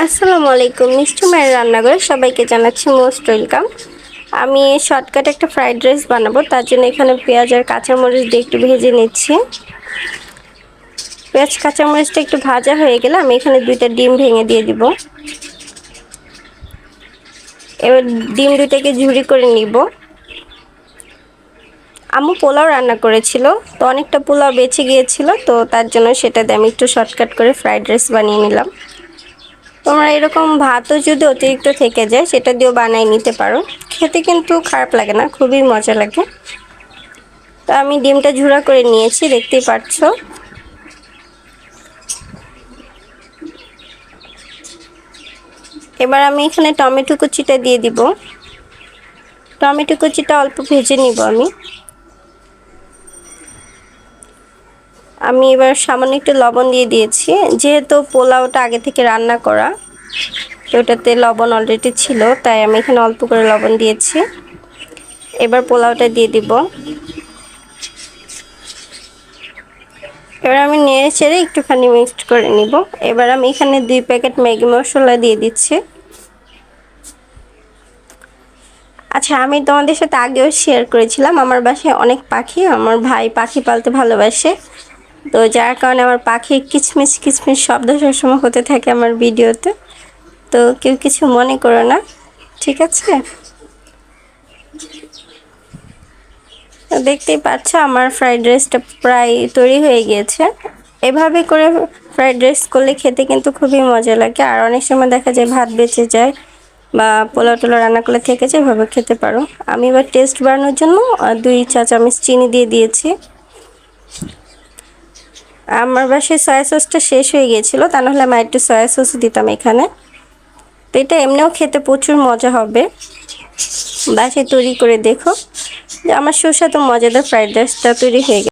আসসালামু আলাইকুম। মিষ্টি মায়ের রান্নাঘরে সবাইকে জানাচ্ছি মোস্ট ওয়েলকাম। আমি শর্টকাট একটা ফ্রাইড রাইস বানাবো, তার জন্য এখানে পেঁয়াজ আর কাঁচামরিচ দিয়ে একটু ভেজে নিচ্ছি। পেঁয়াজ কাঁচামরিচটা একটু ভাজা হয়ে গেলে আমি এখানে 2টা ডিম ভেঙে দিয়ে দিব। এবার ডিম 2টাকে ঝুরি করে নিব। আম্মু পোলাও রান্না করেছিল, তো অনেকটা পোলাও বেঁচে গিয়েছিল, তো তার জন্য সেটাতে আমি একটু শর্টকাট করে ফ্রাইড রাইস বানিয়ে নিলাম। তোমরা এরকম ভাতও যদি অতিরিক্ত থেকে যায় সেটা দিয়েও বানিয়ে নিতে পারো, খেতে কিন্তু খারাপ লাগে না, খুবই মজা লাগে। তো আমি ডিমটা ঝুরা করে নিয়েছি, দেখতেই পাচ্ছ। এবার আমি এখানে টমেটো কুচিটা দিয়ে দিব। টমেটো কুচিটা অল্প ভেজে নিব আমি এবার সামান্য একটু লবণ দিয়ে দিয়েছি, যেহেতু পোলাওটা আগে থেকে রান্না করা, তো ওটাতে লবণ অলরেডি ছিল, তাই আমি এখানে অল্প করে লবণ দিয়েছি। এবার পোলাওটা দিয়ে দিব। এবার আমি নেড়ে চেড়ে একটুখানি মিক্সড করে নিব। এবার আমি এখানে 2 প্যাকেট ম্যাগি মশলা দিয়ে দিচ্ছি। আচ্ছা, আমি তোমাদের সাথে আগেও শেয়ার করেছিলাম আমার বাসায় অনেক পাখি, আমার ভাই পাখি পালতে ভালোবাসে, তো যার কারণে আমার পাখির কিচমিচ কিচমিচ শব্দ সবসময় হতে থাকে আমার ভিডিওতে, তো কেউ কিছু মনে করো না, ঠিক আছে? দেখতেই পাচ্ছ আমার ফ্রাইড রাইসটা প্রায় তৈরি হয়ে গিয়েছে। এভাবে করে ফ্রাইড রাইস করলে খেতে কিন্তু খুবই মজা লাগে, আর অনেক সময় দেখা যায় ভাত বেঁচে যায় বা পোলাও টোলাও রান্না করলে থেকে যায়, এভাবে খেতে পারো। আমি এবার টেস্ট বাড়ানোর জন্য 2 চা চামচ চিনি দিয়ে দিয়েছি। আমার বাসায় সয়া সসটা শেষ হয়ে গিয়েছিল, তা নাহলে আমি একটু সয়া সস দিতাম এখানে। তো এটা এমনিও খেতে প্রচুর মজা হবে, বাসায় তৈরি করে দেখো। যে আমার সুস্বাদু মজাদার ফ্রাইড রাইসটা তৈরি হয়ে গেছে।